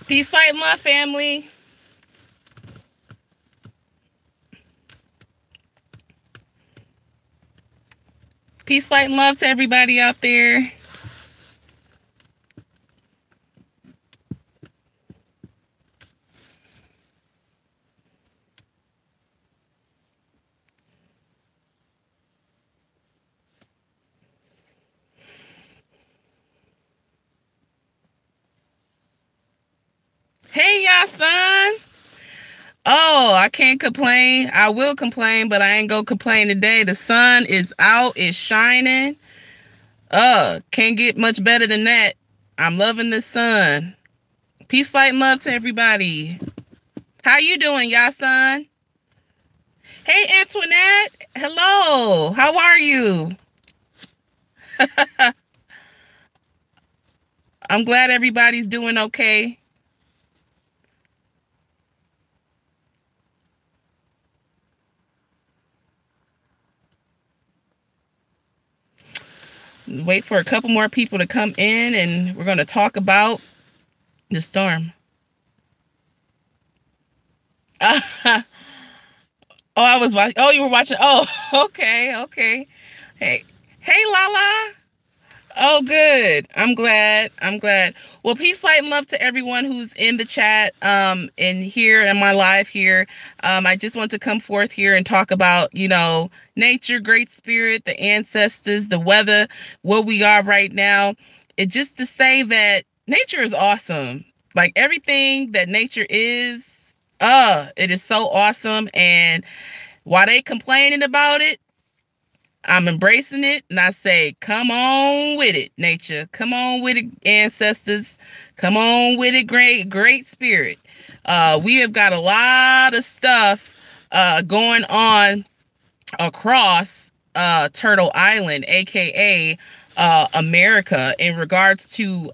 Peace, light, and love, family. Peace, light, and love to everybody out there. Hey, y'all, son. Oh, I can't complain. I will complain, but I ain't gonna complain today. The sun is out, it's shining. Can't get much better than that. I'm loving the sun. Peace, light, and love to everybody. How you doing, y'all, son? Hey, Antoinette. Hello. How are you? I'm glad everybody's doing okay. Wait for a couple more people to come in, and we're going to talk about the storm. Oh, I was watching. Oh, you were watching. Oh, okay. Hey, Lala. Oh, good. I'm glad. Well, peace, light, and love to everyone who's in the chat, and here in my live here. I just want to come forth here and talk about, nature, great spirit, the ancestors, the weather, where we are right now. It just to say that nature is awesome. Like everything that nature is, it is so awesome. And while they complaining about it, I'm embracing it, and I say, come on with it, nature. Come on with it, ancestors. Come on with it, great spirit. We have got a lot of stuff going on across Turtle Island, aka America, in regards to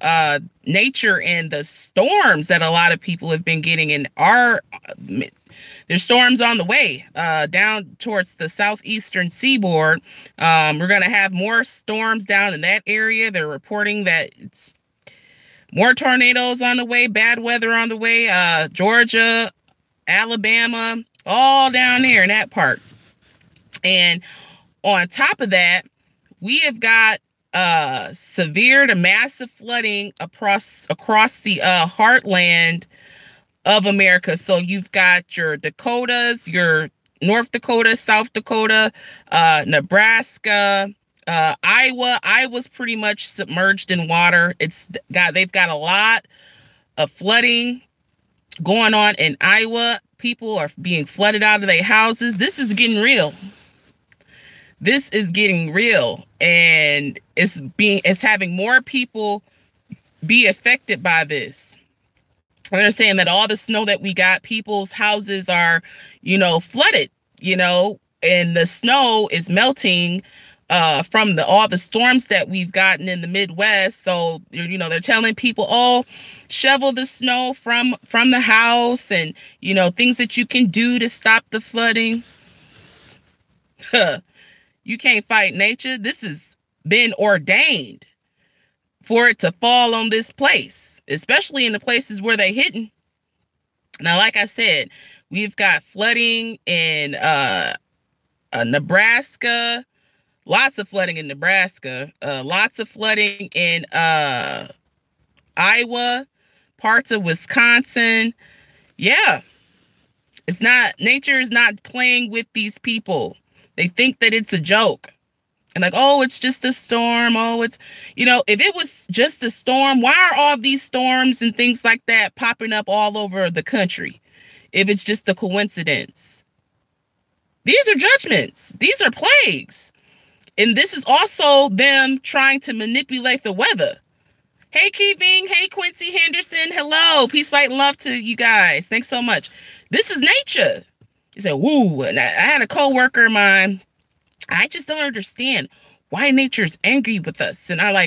nature and the storms that a lot of people have been getting in our there's storms on the way down towards the southeastern seaboard. We're going to have more storms down in that area. They're reporting that it's more tornadoes on the way, bad weather on the way. Georgia, Alabama, all down there in that part. And on top of that, we have got severe to massive flooding across the heartland of America. So you've got your Dakotas, your North Dakota, South Dakota, Nebraska, Iowa. Iowa's pretty much submerged in water. They've got a lot of flooding going on in Iowa. People are being flooded out of their houses. This is getting real. And it's having more people be affected by this. I understand that all the snow that we got, people's houses are, flooded, and the snow is melting from all the storms that we've gotten in the Midwest. So, they're telling people, oh, shovel the snow from the house and, things that you can do to stop the flooding. You can't fight nature. This has been ordained for it to fall on this place, especially in the places where they're hitting. Now, like I said, we've got flooding in Nebraska, lots of flooding in Nebraska, lots of flooding in Iowa, parts of Wisconsin. Yeah, nature is not playing with these people. They think that it's a joke. And like, oh, it's just a storm. Oh, if it was just a storm, why are all these storms and things like that popping up all over the country? If it's just a coincidence. These are judgments. These are plagues. And this is also them trying to manipulate the weather. Hey, Keeping. Hey, Quincy Henderson. Hello. Peace, light, and love to you guys. Thanks so much. This is nature. You said, woo. And I had a coworker of mine. I just don't understand why nature's angry with us. And I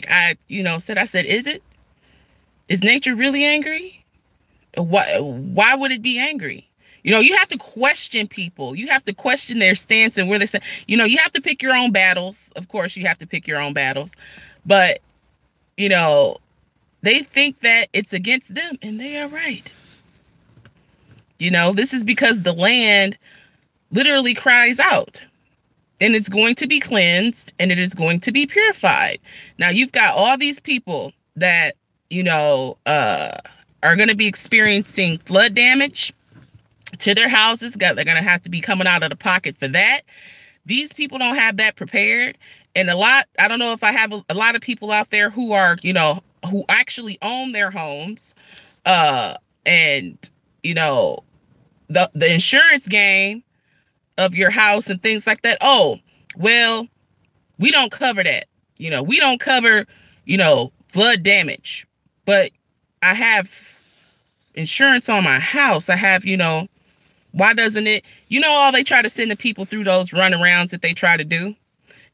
said, is nature really angry? Why would it be angry? You have to question people. You have to question their stance and where they say, you have to pick your own battles. Of course, you have to pick your own battles. But, They think that it's against them, and they are right. You know, this is because the land literally cries out, and it's going to be cleansed, and it is going to be purified. Now, you've got all these people that, you know, are going to be experiencing flood damage to their houses. They're going to have to be coming out of the pocket for that. These people don't have that prepared. And I don't know if I have a lot of people out there who are, you know, who actually own their homes. And, you know, the insurance game of your house and things like that. Oh, well, we don't cover that. You know, we don't cover, you know, flood damage. But I have insurance on my house. I have, you know, why doesn't it? You know, all they try to send the people through those runarounds that they try to do.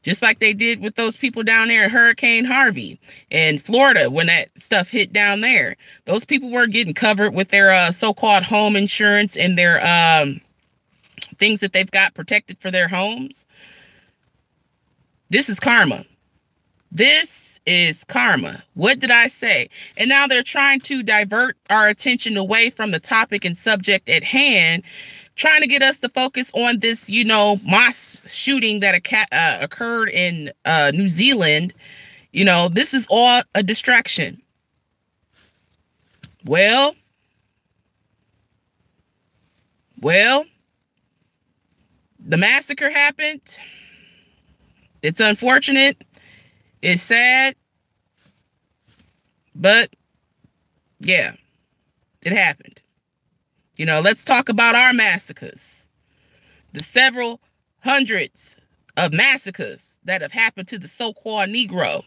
Just like they did with those people down there in Hurricane Harvey in Florida when that stuff hit down there. Those people were getting covered with their so-called home insurance and their things that they've got protected for their homes. This is karma. This is karma. What did I say? And now they're trying to divert our attention away from the topic and subject at hand, trying to get us to focus on this, you know, mass shooting that occurred in New Zealand. You know, this is all a distraction. Well, the massacre happened. It's unfortunate. It's sad. But, yeah, it happened. You know, let's talk about our massacres. The several hundreds of massacres that have happened to the so-called Negro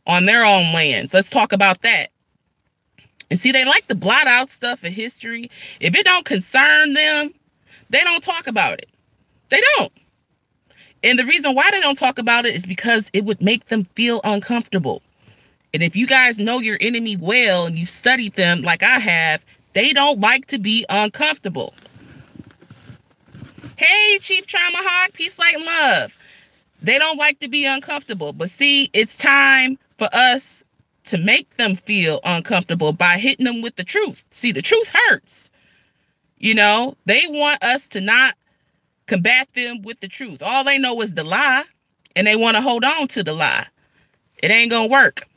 on their own lands. Let's talk about that. And see, they like to blot out stuff in history. If it don't concern them, they don't talk about it. They don't. And the reason why they don't talk about it is because it would make them feel uncomfortable. And if you guys know your enemy well and you've studied them like I have, they don't like to be uncomfortable. Hey, Chief Trauma Hawk, peace, light, and love. They don't like to be uncomfortable. But see, it's time for us to make them feel uncomfortable by hitting them with the truth. See, the truth hurts. You know, they want us to not combat them with the truth. All they know is the lie, and they want to hold on to the lie. It ain't gonna work,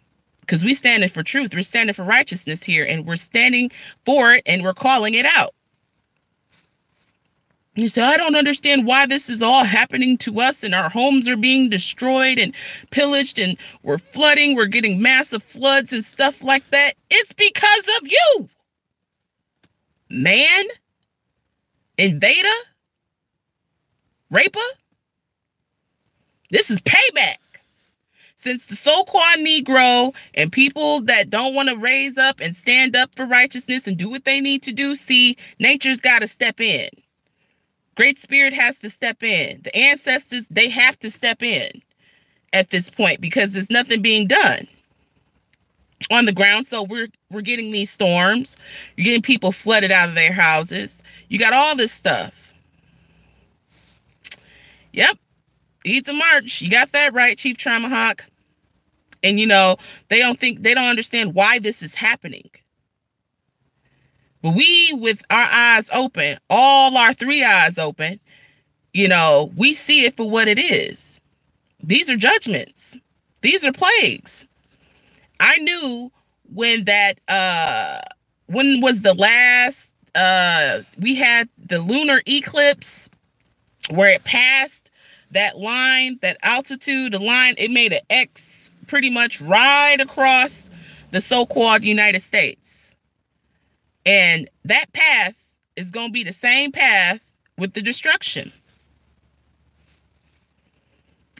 because we're standing for truth. We're standing for righteousness here, and we're standing for it, and we're calling it out. You say, I don't understand why this is all happening to us, and our homes are being destroyed and pillaged, and we're flooding, we're getting massive floods and stuff like that. It's because of you, man, invader, raper. This is payback. Since the so-called Negro and people that don't want to raise up and stand up for righteousness and do what they need to do, see, nature's got to step in. Great Spirit has to step in. The ancestors, they have to step in at this point because there's nothing being done on the ground. So we're getting these storms. You're getting people flooded out of their houses. You got all this stuff. Yep. Eats a march. You got that right, Chief Trauma Hawk. And, you know, they don't understand why this is happening. But we, with our eyes open, all our three eyes open, you know, we see it for what it is. These are judgments. These are plagues. I knew when when was the last, we had the lunar eclipse where it passed that line, that altitude, the line, it made an X pretty much right across the so-called United States. And that path is going to be the same path with the destruction.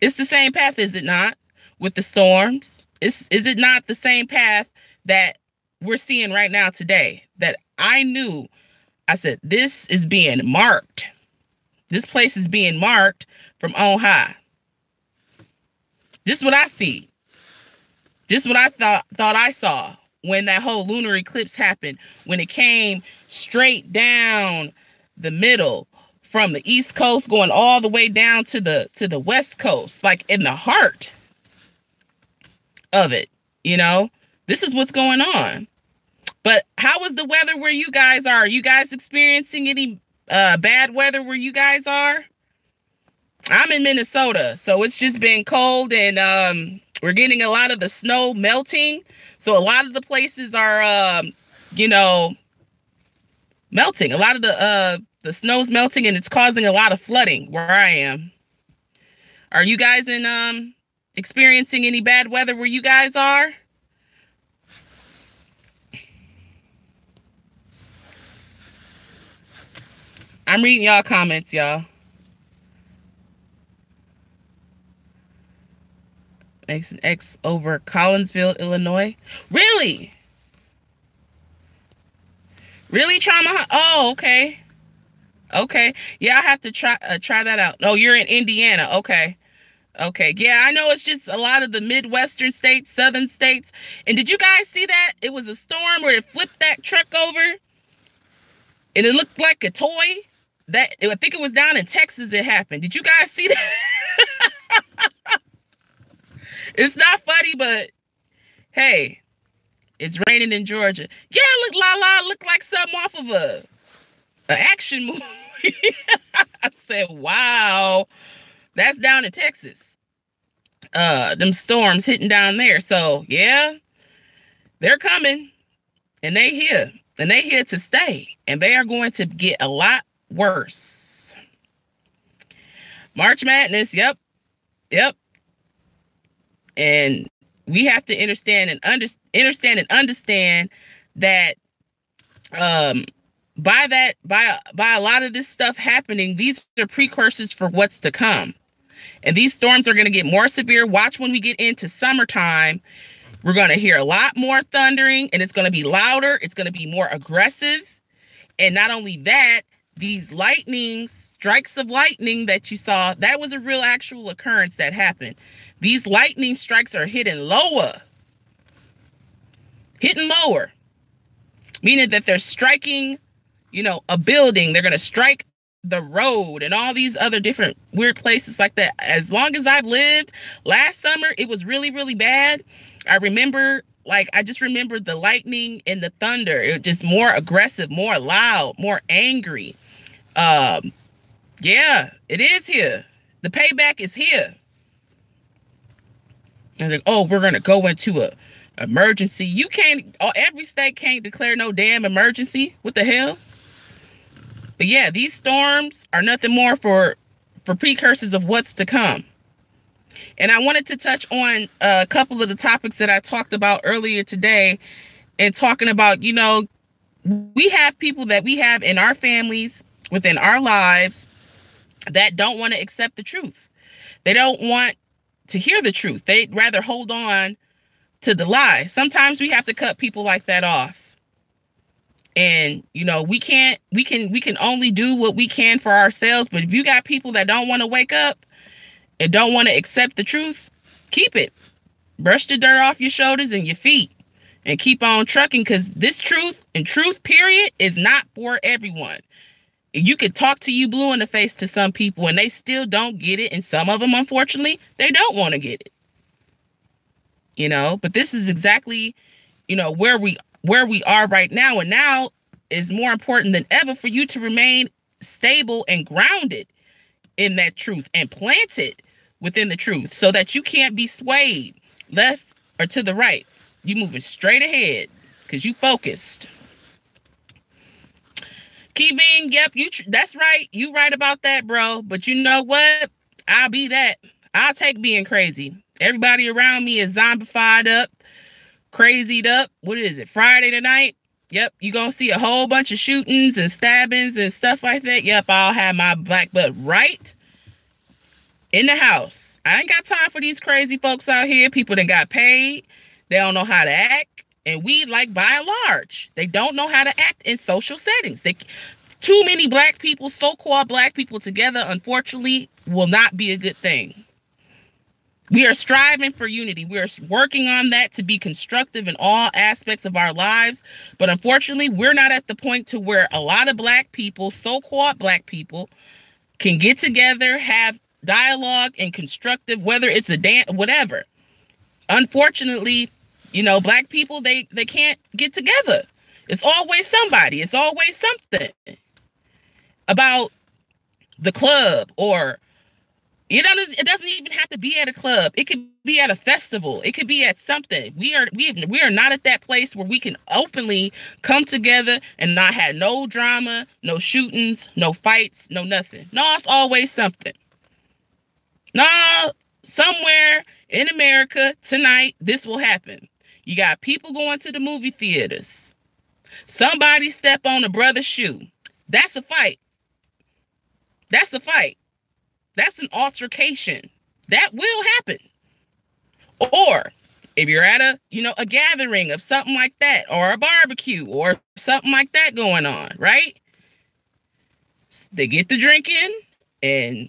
It's the same path, is it not? With the storms. Is it not the same path that we're seeing right now today? That I knew, I said, this is being marked. This place is being marked from on high. Just what I see. Just what I thought I saw when that whole lunar eclipse happened, when it came straight down the middle from the East Coast going all the way down to the West Coast, like in the heart of it, you know, This is what's going on. But how is the weather where you guys are? Are you guys experiencing any bad weather where you guys are? I'm in Minnesota, so it's just been cold, and we're getting a lot of the snow melting. So a lot of the places are, melting. A lot of the snow's melting, and it's causing a lot of flooding where I am. Are you guys experiencing any bad weather where you guys are? I'm reading y'all comments, y'all. X over Collinsville, Illinois. Really? Really, trauma? Oh, okay. Okay. Yeah, I have to try that out. Oh, you're in Indiana. Okay. Okay. Yeah, I know it's just a lot of the Midwestern states, southern states. And did you guys see that? It was a storm where it flipped that truck over and it looked like a toy. I think it was down in Texas it happened. Did you guys see that? It's not funny, but hey, it's raining in Georgia. Yeah, look, Lala, look like something off of an action movie. I said, wow, that's down in Texas. Them storms hitting down there. So yeah, they're coming, and they here, and they here to stay, and they are going to get a lot worse. March Madness, yep. And we have to understand that by a lot of this stuff happening, these are precursors for what's to come. And these storms are going to get more severe. Watch when we get into summertime. We're going to hear a lot more thundering, and it's going to be louder. It's going to be more aggressive. And not only that, these strikes of lightning that you saw, that was a real actual occurrence that happened. These lightning strikes are hitting lower, meaning that they're striking, a building. They're going to strike the road and all these other different weird places like that. As long as I've lived, last summer, it was really, really bad. I just remember the lightning and the thunder. It was just more aggressive, more loud, more angry. Yeah, it is here. The payback is here. And like, oh, we're going to go into a emergency. Every state can't declare no damn emergency. What the hell? But yeah, these storms are nothing more for precursors of what's to come. And I wanted to touch on a couple of the topics that I talked about earlier today, and talking about, we have people that we have in our families, within our lives, that don't want to accept the truth. They don't want to hear the truth. They'd rather hold on to the lie. Sometimes we have to cut people like that off. And, we can only do what we can for ourselves. But if you got people that don't want to wake up and don't want to accept the truth, keep it. Brush the dirt off your shoulders and your feet and keep on trucking, because this truth, period, is not for everyone. You could talk to you blue in the face to some people and they still don't get it. And some of them, unfortunately, they don't want to get it. But this is exactly, where we are right now. And now is more important than ever for you to remain stable and grounded in that truth and planted within the truth, so that you can't be swayed left or to the right. You moving straight ahead because you focused. Kevin, yep, that's right. You right about that, bro. But you know what? I'll be that. I'll take being crazy. Everybody around me is zombified up, crazied up. What is it? Friday tonight? Yep, you're going to see a whole bunch of shootings and stabbings and stuff like that. Yep, I'll have my black butt right in the house. I ain't got time for these crazy folks out here. People that got paid. They don't know how to act. And we, by and large, they don't know how to act in social settings. Too many black people, so-called black people together, unfortunately, will not be a good thing. We are striving for unity. We are working on that to be constructive in all aspects of our lives. But unfortunately, we're not at the point to where a lot of black people, so-called black people, can get together, have dialogue and constructive, whether it's a dance, whatever. Unfortunately, You know, black people, they can't get together. It's always somebody. It's always something about the club, or it doesn't even have to be at a club. It could be at a festival. It could be at something. We are not at that place where we can openly come together and not have no drama, no shootings, no fights, no nothing. No, it's always something. No, somewhere in America tonight, this will happen. You got people going to the movie theaters. Somebody step on a brother's shoe. That's a fight. That's a fight. That's an altercation. That will happen. Or if you're at a gathering of something like that, or a barbecue or something like that going on, right? They get the drinking and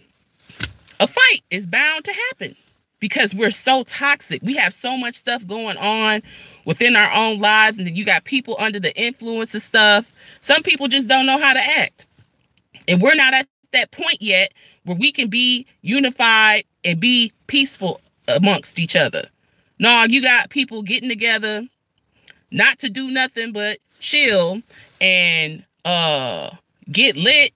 a fight is bound to happen because we're so toxic. We have so much stuff going on within our own lives, and then you got people under the influence of stuff. Some people just don't know how to act. And we're not at that point yet where we can be unified and be peaceful amongst each other. No, you got people getting together not to do nothing but chill and get lit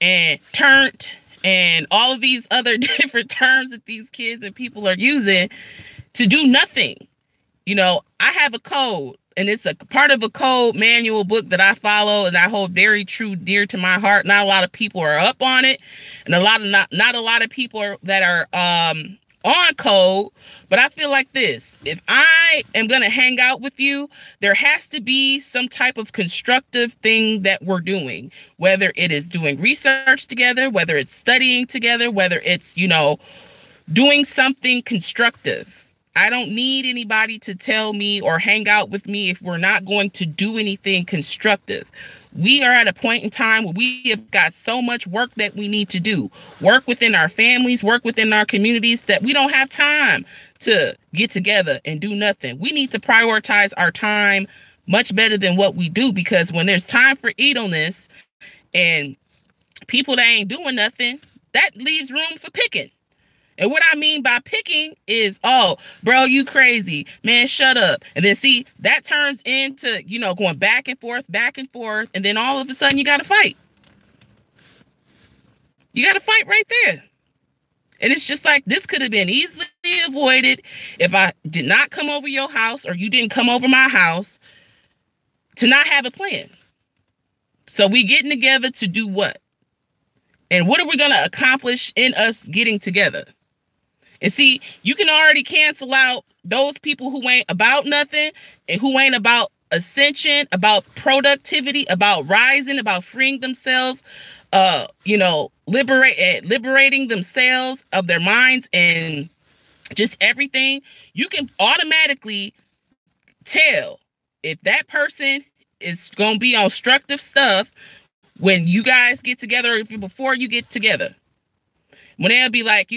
and turned and all of these other different terms that these kids and people are using to do nothing. You know, I have a code, and it's a part of a code manual book that I follow and I hold very dear to my heart. Not a lot of people are up on it, and not a lot of people that are on code. But I feel like this: if I am going to hang out with you, there has to be some type of constructive thing that we're doing, whether it is doing research together, whether it's studying together, whether it's, doing something constructive. I don't need anybody to tell me or hang out with me if we're not going to do anything constructive. We are at a point in time where we have got so much work that we need to do. Work within our families, work within our communities, that we don't have time to get together and do nothing. We need to prioritize our time much better than what we do, because when there's time for idleness and people that ain't doing nothing, that leaves room for picking. And what I mean by picking is, oh, bro, you crazy, man, shut up. And then see, that turns into, going back and forth. And then all of a sudden you got to fight. You got to fight right there. And it's just like, this could have been easily avoided if I did not come over your house, or you didn't come over my house, to not have a plan. So we getting together to do what? And what are we going to accomplish in us getting together? And see, you can already cancel out those people who ain't about nothing and who ain't about ascension, about productivity, about rising, about freeing themselves, liberating themselves of their minds and just everything. You can automatically tell if that person is going to be on destructive stuff when you guys get together, or if before you get together. When you'll be like,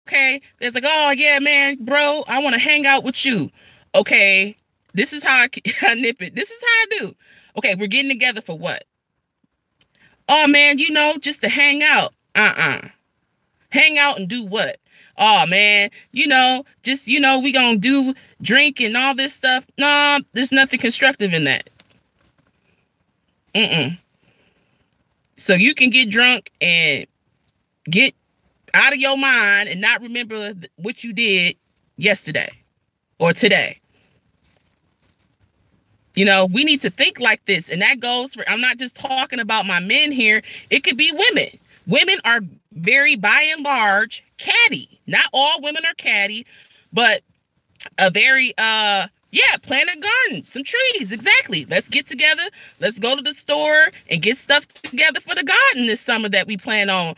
okay, it's like, oh yeah, man, bro, I want to hang out with you. Okay, this is how I nip it. This is how I do. Okay, we're getting together for what? Oh man, just to hang out. Hang out and do what? Oh man, we gonna do drink and all this stuff. No, there's nothing constructive in that. So you can get drunk and get out of your mind and not remember what you did yesterday or today. We need to think like this. And that goes for, I'm not just talking about my men here. It could be women. Women are very, by and large, catty. Not all women are catty, but a very, plant a garden, some trees. Exactly. Let's get together. Let's go to the store and get stuff together for the garden this summer that we plan on,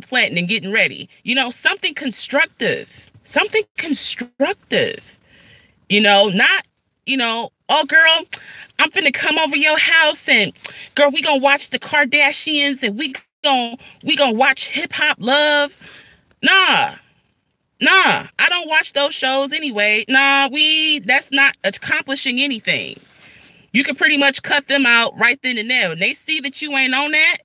planting and getting ready. Something constructive. Something constructive. Not, oh, girl, I'm finna come over your house and, girl, we gonna watch the Kardashians and we gonna watch Hip Hop Love. Nah, I don't watch those shows anyway. That's not accomplishing anything. You can pretty much cut them out right then and there. When they see that you ain't on that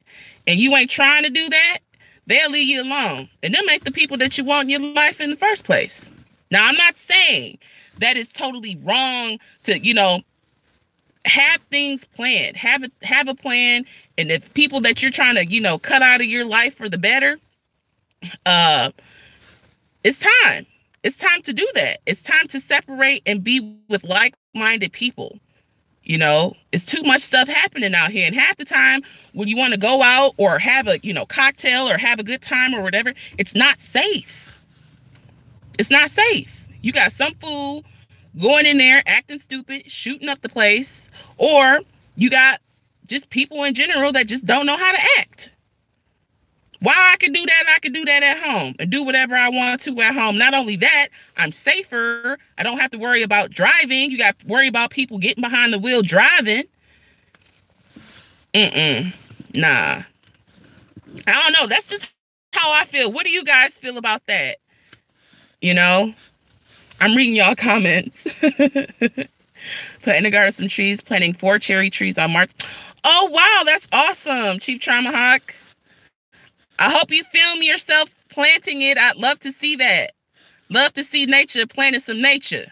and you ain't trying to do that, they'll leave you alone. And them ain't the people that you want in your life in the first place. Now, I'm not saying that is totally wrong to, you know, have things planned, have a plan. And if people that you're trying to, you know, cut out of your life for the better, it's time. It's time to do that. It's time to separate and be with like-minded people. You know, it's too much stuff happening out here. And half the time when you want to go out or have a, you know, cocktail or have a good time or whatever, it's not safe. It's not safe. You got some fool going in there, acting stupid, shooting up the place, or you got just people in general that just don't know how to act. Why I can do that, I can do that at home and do whatever I want to at home. Not only that, I'm safer. I don't have to worry about driving. You got to worry about people getting behind the wheel driving. Nah. I don't know. That's just how I feel. What do you guys feel about that? You know, I'm reading y'all comments. Planting a garden some trees, planting 4 cherry trees on March. Oh, wow. That's awesome. Chief Tramahawk. I hope you film yourself planting it. I'd love to see that. Love to see nature planting some nature.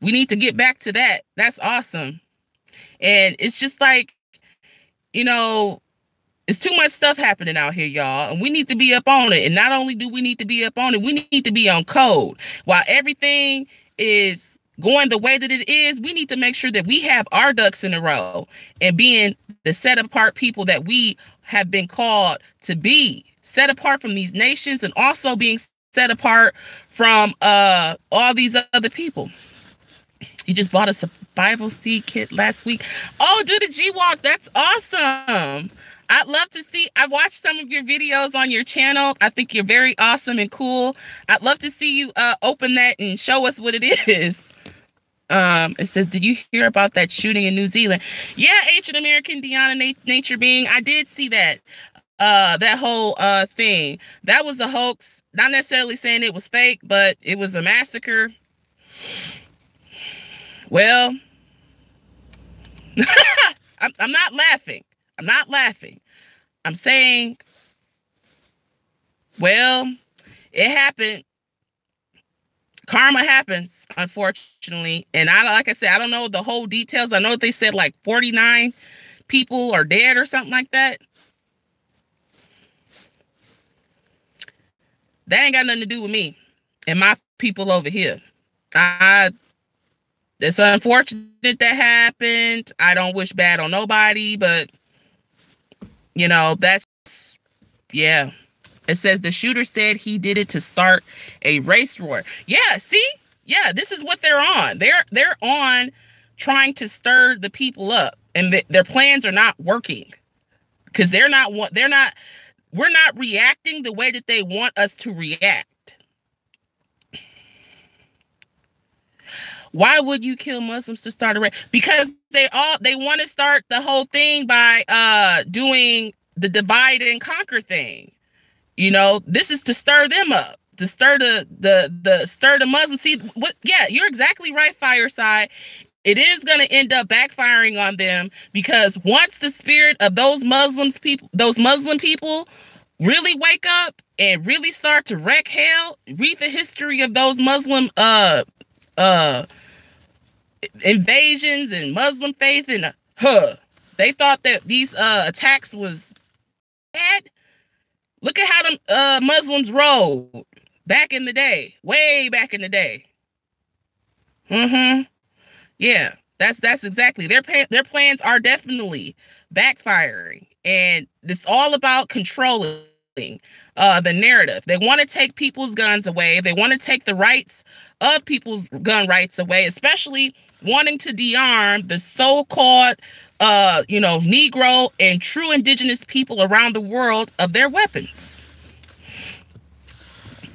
We need to get back to that. That's awesome. And it's just like, you know, it's too much stuff happening out here, y'all. And we need to be up on it. And not only do we need to be up on it, we need to be on code. While everything is going the way that it is, we need to make sure that we have our ducks in a row and being the set apart people that we have been called to be, set apart from these nations and also being set apart from all these other people. You just bought a survival seed kit last week. Oh, do the G-Walk. That's awesome. I'd love to see. I watched some of your videos on your channel. I think you're very awesome and cool. I'd love to see you open that and show us what it is. It says, did you hear about that shooting in New Zealand? Yeah, Ancient American Deanna Nature Being. I did see that. That whole thing. That was a hoax. Not necessarily saying it was fake, but it was a massacre. Well, I'm not laughing. I'm not laughing. I'm saying, well, it happened. Karma happens, unfortunately. And like I said, I don't know the whole details. I know they said like 49 people are dead or something like that. That ain't got nothing to do with me and my people over here. It's unfortunate that happened. I don't wish bad on nobody, but you know, that's, yeah. It says the shooter said he did it to start a race war. Yeah, see? Yeah, this is what they're on. They're on trying to stir the people up, and their plans are not working because we're not reacting the way that they want us to react. Why would you kill Muslims to start a race? Because they want to start the whole thing by doing the divide and conquer thing. You know, this is to stir them up, to stir the Muslims. See, what? Yeah, you're exactly right, Fireside. It is going to end up backfiring on them because once the spirit of those Muslim people really wake up and really start to wreak hell, read the history of those Muslim invasions and Muslim faith, and they thought that these attacks was bad. Look at how them Muslims rolled back in the day, way back in the day. Yeah, that's exactly. Their plans are definitely backfiring, and it's all about controlling the narrative. They want to take people's guns away. They want to take the rights of people's gun rights away, especially wanting to de-arm the so-called Negro and true indigenous people around the world of their weapons.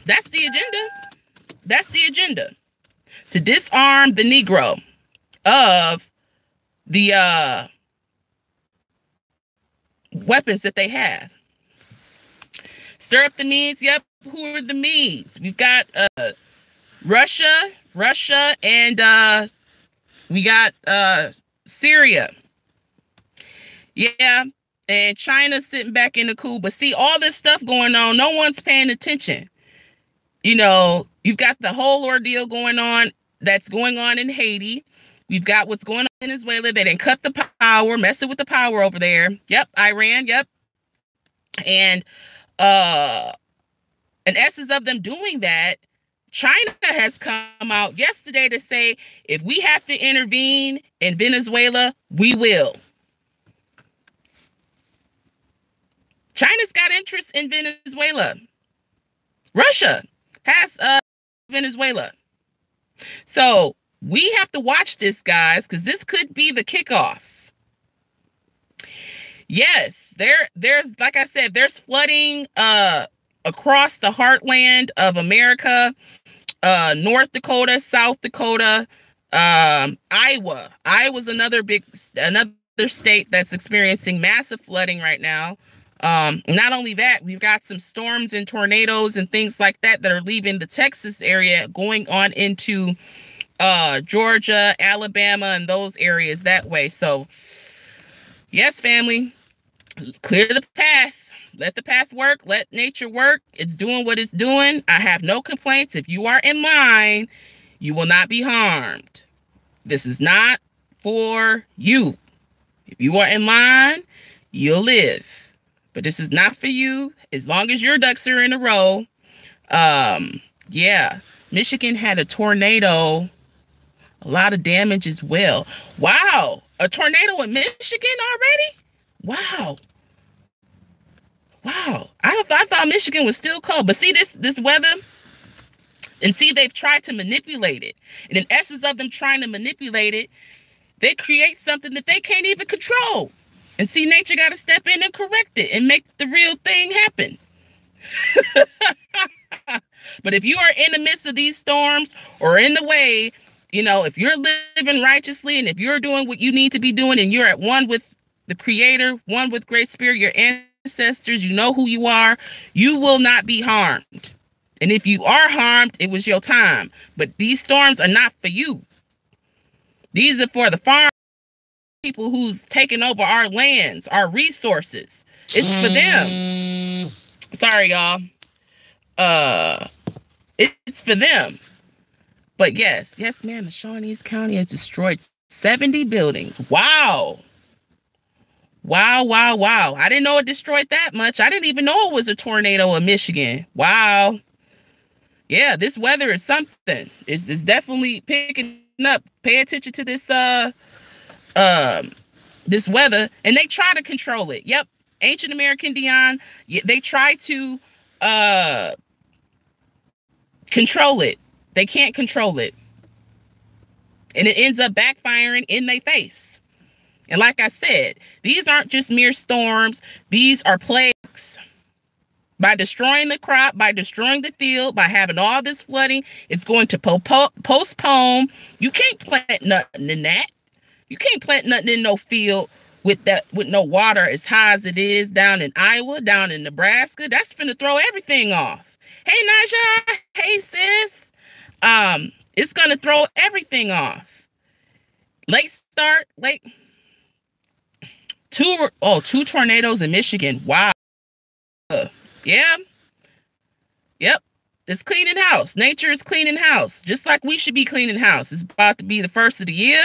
That's the agenda. That's the agenda. To disarm the Negro of the weapons that they have. Stir up the Medes. Yep. Who are the Medes? We've got Russia, and we got Syria. Yeah, and China's sitting back in the cool. But see, all this stuff going on, no one's paying attention. You know, you've got the whole ordeal going on that's going on in Haiti. We've got what's going on in Venezuela. They didn't cut the power, messing with the power over there. Yep, Iran, yep. And in essence of them doing that, China has come out yesterday to say, if we have to intervene in Venezuela, we will. China's got interest in Venezuela. Russia has Venezuela. So we have to watch this, guys, because this could be the kickoff. Yes, there's like I said, there's flooding across the heartland of America, North Dakota, South Dakota, Iowa. Iowa's another state that's experiencing massive flooding right now. Not only that, we've got some storms and tornadoes and things like that are leaving the Texas area, going on into Georgia, Alabama, and those areas that way. So yes, family, clear the path. Let the path work. Let nature work. It's doing what it's doing. I have no complaints. If you are in line, you will not be harmed. This is not for you. If you are in line, you'll live. But this is not for you. As long as your ducks are in a row. Yeah. Michigan had a tornado. A lot of damage as well. Wow. A tornado in Michigan already? Wow. Wow. I thought Michigan was still cold. But see this weather? And see, they've tried to manipulate it. And in essence of them trying to manipulate it, they create something that they can't even control. And see, nature got to step in and correct it and make the real thing happen. But if you are in the midst of these storms or in the way, you know, if you're living righteously and if you're doing what you need to be doing and you're at one with the Creator, one with Great Spirit, your ancestors, you know who you are, you will not be harmed. And if you are harmed, it was your time. But these storms are not for you. These are for the farm people who's taking over our lands, our resources. It's for them. Sorry, y'all. It's for them. But yes, ma'am, the Shawnese County has destroyed 70 buildings. Wow. Wow. I didn't know it destroyed that much. I didn't even know it was a tornado in Michigan. Wow. Yeah, this weather is something. It's definitely picking up. Pay attention to this this weather, and they try to control it. Yep. Ancient American Dion, they try to control it. They can't control it. And it ends up backfiring in their face. And like I said, these aren't just mere storms. These are plagues. By destroying the crop, by destroying the field, by having all this flooding, it's going to postpone. You can't plant nothing in that. You can't plant nothing in no field with no water as high as it is down in Iowa, down in Nebraska. That's finna throw everything off. Hey, Naja. Hey, sis. It's gonna throw everything off. Two tornadoes in Michigan. Wow. Yeah. Yep. It's cleaning house. Nature is cleaning house. Just like we should be cleaning house. It's about to be the first of the year.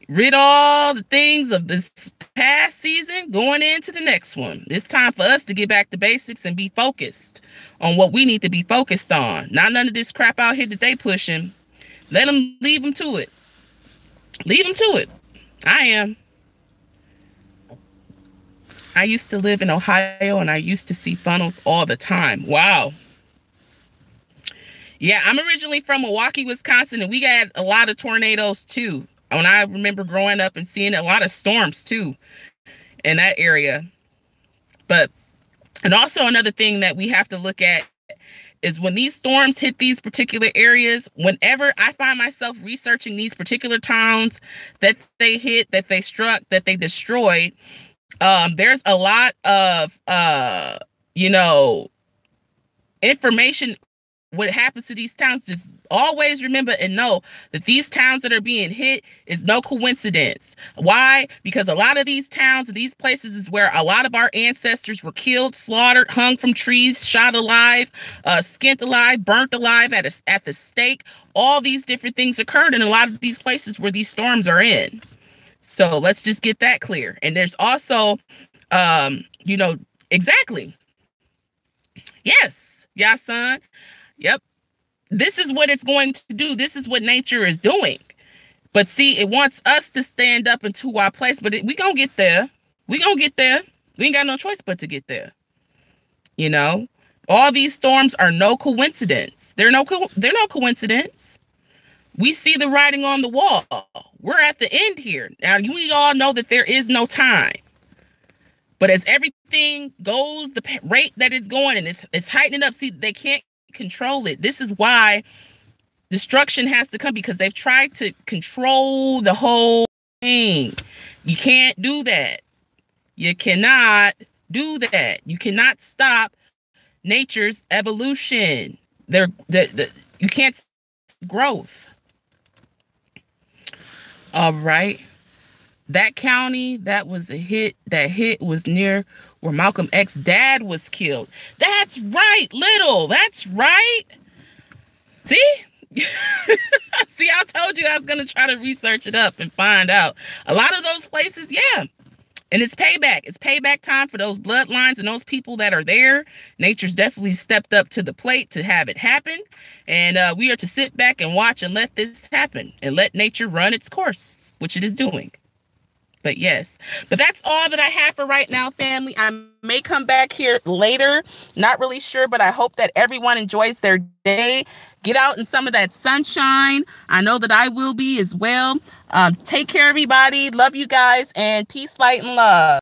Rid all the things of this past season going into the next one. It's time for us to get back to basics and be focused on what we need to be focused on. Not none of this crap out here that they pushing. Let them leave them to it. Leave them to it. I am. I used to live in Ohio and I used to see funnels all the time. Wow. Yeah, I'm originally from Milwaukee, Wisconsin, and we got a lot of tornadoes too. When I remember growing up and seeing a lot of storms too in that area. And also another thing that we have to look at is when these storms hit these particular areas, whenever I find myself researching these particular towns that they hit, that they struck, that they destroyed, there's a lot of, information what happens to these towns, just always remember and know that these towns that are being hit is no coincidence. Why? Because a lot of these towns and these places is where a lot of our ancestors were killed, slaughtered, hung from trees, shot alive, skinned alive, burnt alive at the stake. All these different things occurred in a lot of these places where these storms are in. So let's just get that clear. And there's also, exactly. Yes. Yeah, son. Yep. This is what it's going to do. This is what nature is doing. But see, it wants us to stand up into our place. But we gonna get there. We gonna get there. We ain't got no choice but to get there. All these storms are no coincidence. They're no coincidence. We see the writing on the wall. We're at the end here. Now, we all know that there is no time. But as everything goes, the rate that it's going, and it's heightening up, see, they can't control it. This is why destruction has to come, because they've tried to control the whole thing. You can't do that. You cannot do that. You cannot stop nature's evolution. You can't stop growth. All right. That county that was a hit, that hit was near where Malcolm X's dad was killed. That's right, Little. That's right. See? See, I told you I was going to try to research it up and find out. A lot of those places, yeah. And it's payback. It's payback time for those bloodlines and those people that are there. Nature's definitely stepped up to the plate to have it happen. And we are to sit back and watch and let this happen and let nature run its course, which it is doing. But yes, but that's all that I have for right now, family. I may come back here later. Not really sure, but I hope that everyone enjoys their day. Get out in some of that sunshine. I know that I will be as well. Take care, everybody. Love you guys, and peace, light, and love.